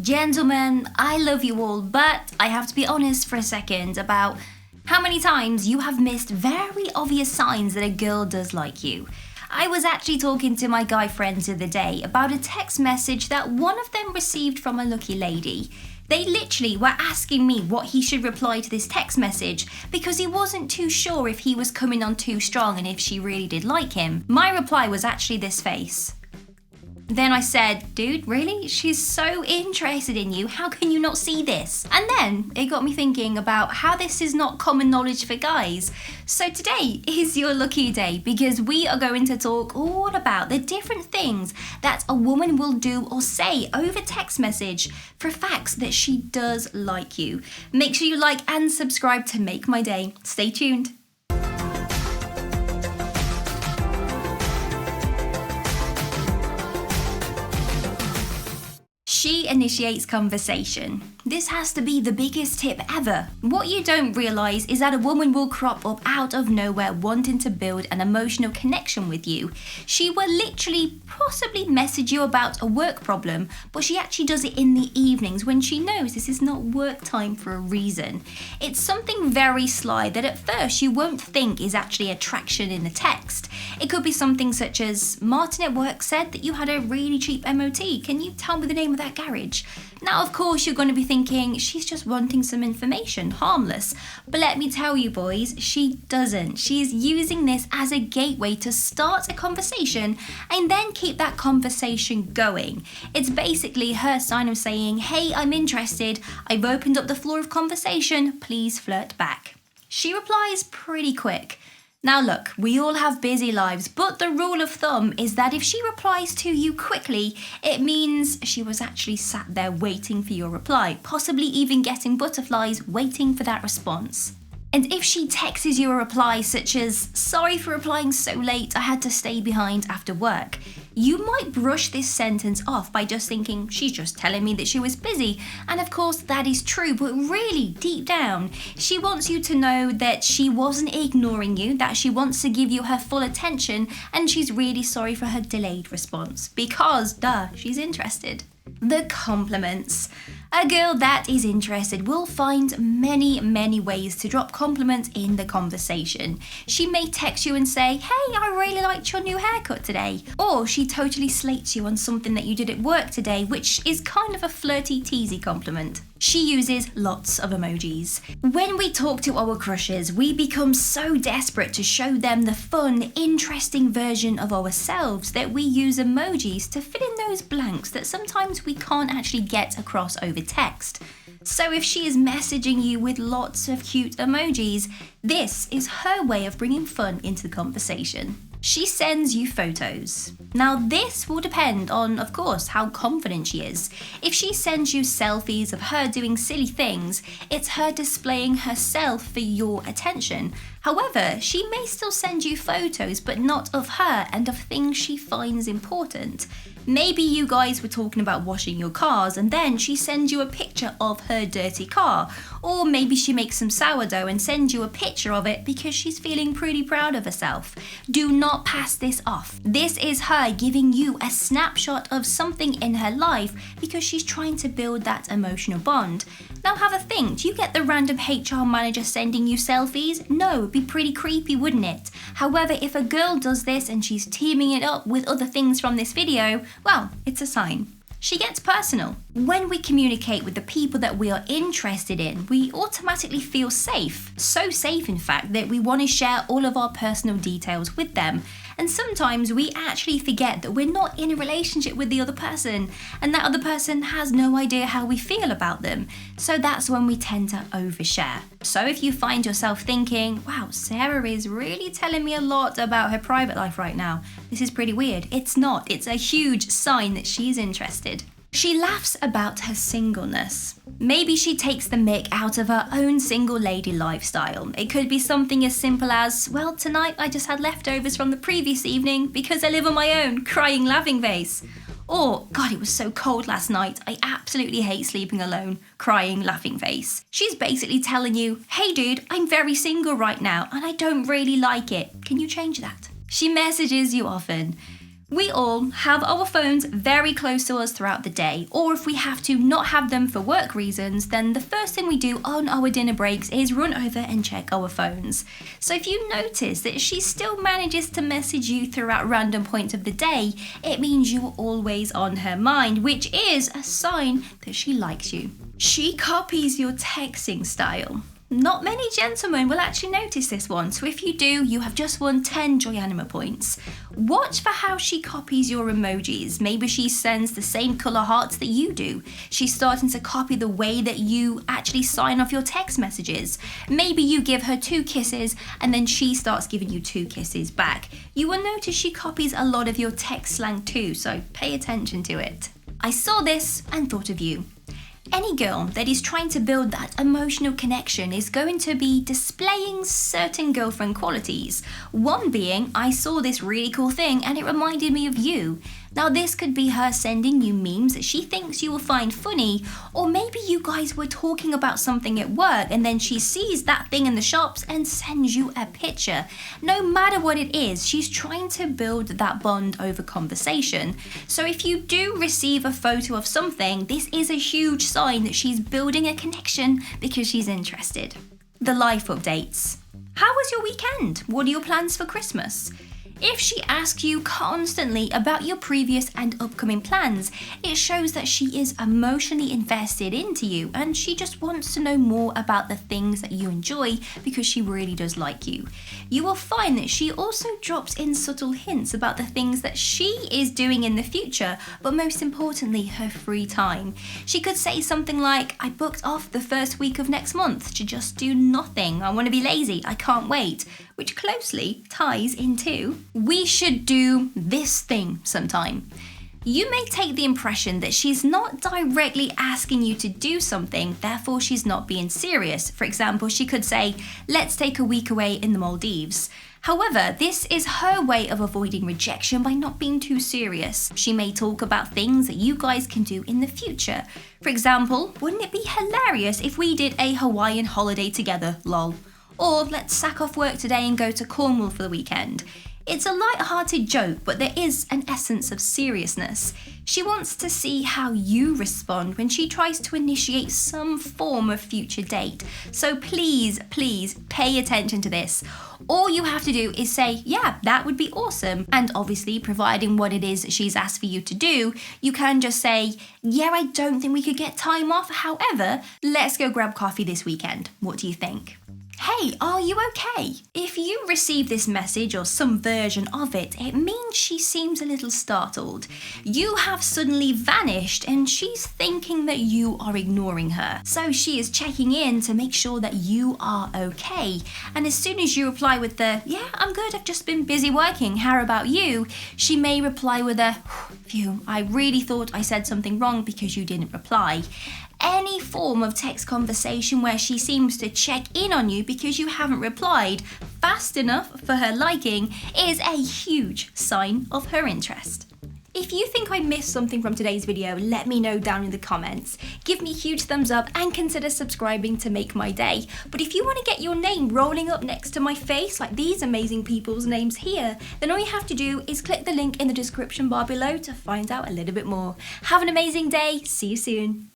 Gentlemen, I love you all, but I have to be honest for a second about how many times you have missed very obvious signs that a girl does like you. I was actually talking to my guy friends the other day about a text message that one of them received from a lucky lady. They literally were asking me what he should reply to this text message because he wasn't too sure if he was coming on too strong and if she really did like him. My reply was actually this face. Then I said, dude, really? She's so interested in you. How can you not see this? And then it got me thinking about how this is not common knowledge for guys. So today is your lucky day because we are going to talk all about the different things that a woman will do or say over text message for facts that she does like you. Make sure you like and subscribe to make my day. Stay tuned. She initiates conversation. This has to be the biggest tip ever. What you don't realise is that a woman will crop up out of nowhere wanting to build an emotional connection with you. She will literally possibly message you about a work problem, but she actually does it in the evenings when she knows this is not work time for a reason. It's something very sly that at first you won't think is actually attraction in the text. It could be something such as, Martin at work said that you had a really cheap MOT. Can you tell me the name of that garage? Now, of course, you're going to be thinking she's just wanting some information, harmless. But let me tell you, boys, she doesn't. She's using this as a gateway to start a conversation and then keep that conversation going. It's basically her sign of saying, hey, I'm interested. I've opened up the floor of conversation. Please flirt back. She replies pretty quick. Now look, we all have busy lives, but the rule of thumb is that if she replies to you quickly, it means she was actually sat there waiting for your reply, possibly even getting butterflies waiting for that response. And if she texts you a reply such as, sorry for replying so late, I had to stay behind after work, you might brush this sentence off by just thinking, she's just telling me that she was busy. And of course that is true, but really deep down, she wants you to know that she wasn't ignoring you, that she wants to give you her full attention, and she's really sorry for her delayed response because, she's interested. The compliments. A girl that is interested will find many ways to drop compliments in the conversation. She may text you and say, hey, I really liked your new haircut today. Or she totally slates you on something that you did at work today, which is kind of a flirty, teasy compliment. She uses lots of emojis. When we talk to our crushes, we become so desperate to show them the fun, interesting version of ourselves that we use emojis to fill in those blanks that sometimes we can't actually get across over text. So if she is messaging you with lots of cute emojis, this is her way of bringing fun into the conversation. She sends you photos. Now this will depend on, of course, how confident she is. If she sends you selfies of her doing silly things, it's her displaying herself for your attention. However, she may still send you photos, but not of her and of things she finds important. Maybe you guys were talking about washing your cars and then she sends you a picture of her dirty car. Or maybe she makes some sourdough and sends you a picture of it because she's feeling pretty proud of herself. Do not pass this off. This is her giving you a snapshot of something in her life because she's trying to build that emotional bond. Now have a think, do you get the random HR manager sending you selfies? No, it'd be pretty creepy, wouldn't it? However, if a girl does this and she's teaming it up with other things from this video, well, it's a sign. She gets personal. When we communicate with the people that we are interested in, we automatically feel safe. So safe, in fact, that we want to share all of our personal details with them. And sometimes we actually forget that we're not in a relationship with the other person, and that other person has no idea how we feel about them. So that's when we tend to overshare. So if you find yourself thinking, wow, Sarah is really telling me a lot about her private life right now, this is pretty weird. It's not. It's a huge sign that she's interested. She laughs about her singleness. Maybe she takes the mick out of her own single lady lifestyle. It could be something as simple as, well, tonight I just had leftovers from the previous evening because I live on my own, crying laughing face. Or, God, it was so cold last night, I absolutely hate sleeping alone, crying laughing face. She's basically telling you, hey dude, I'm very single right now and I don't really like it. Can you change that? She messages you often. We all have our phones very close to us throughout the day, or if we have to not have them for work reasons, then the first thing we do on our dinner breaks is run over and check our phones. So if you notice that she still manages to message you throughout random points of the day, it means you are always on her mind, which is a sign that she likes you. She copies your texting style. Not many gentlemen will actually notice this one, so if you do, you have just won 10 Joyanima points. Watch for how she copies your emojis. Maybe she sends the same colour hearts that you do. She's starting to copy the way that you actually sign off your text messages. Maybe you give her 2 kisses and then she starts giving you 2 kisses back. You will notice she copies a lot of your text slang too, so pay attention to it. I saw this and thought of you. Any girl that is trying to build that emotional connection is going to be displaying certain girlfriend qualities. One being, I saw this really cool thing and it reminded me of you. Now this could be her sending you memes that she thinks you will find funny, or maybe you guys were talking about something at work and then she sees that thing in the shops and sends you a picture. No matter what it is, she's trying to build that bond over conversation. So if you do receive a photo of something, this is a huge sign that she's building a connection because she's interested. The life updates. How was your weekend? What are your plans for Christmas? If she asks you constantly about your previous and upcoming plans, it shows that she is emotionally invested into you and she just wants to know more about the things that you enjoy because she really does like you. You will find that she also drops in subtle hints about the things that she is doing in the future, but most importantly, her free time. She could say something like, I booked off the first week of next month to just do nothing. I want to be lazy. I can't wait. Which closely ties into, we should do this thing sometime. You may take the impression that she's not directly asking you to do something, therefore she's not being serious. For example, she could say, let's take a week away in the Maldives. However, this is her way of avoiding rejection by not being too serious. She may talk about things that you guys can do in the future. For example, wouldn't it be hilarious if we did a Hawaiian holiday together, lol? Or let's sack off work today and go to Cornwall for the weekend. It's a light-hearted joke, but there is an essence of seriousness. She wants to see how you respond when she tries to initiate some form of future date. So please, please pay attention to this. All you have to do is say, yeah, that would be awesome. And obviously, providing what it is she's asked for you to do, you can just say, yeah, I don't think we could get time off. However, let's go grab coffee this weekend. What do you think? Hey, are you okay? If you receive this message or some version of it, it means she seems a little startled. You have suddenly vanished and she's thinking that you are ignoring her. So she is checking in to make sure that you are okay. And as soon as you reply with the, yeah, I'm good, I've just been busy working, how about you? She may reply with a, phew, I really thought I said something wrong because you didn't reply. Any form of text conversation where she seems to check in on you because you haven't replied fast enough for her liking is a huge sign of her interest. If you think I missed something from today's video, let me know down in the comments. Give me a huge thumbs up and consider subscribing to make my day. But if you want to get your name rolling up next to my face like these amazing people's names here, then all you have to do is click the link in the description bar below to find out a little bit more. Have an amazing day. See you soon.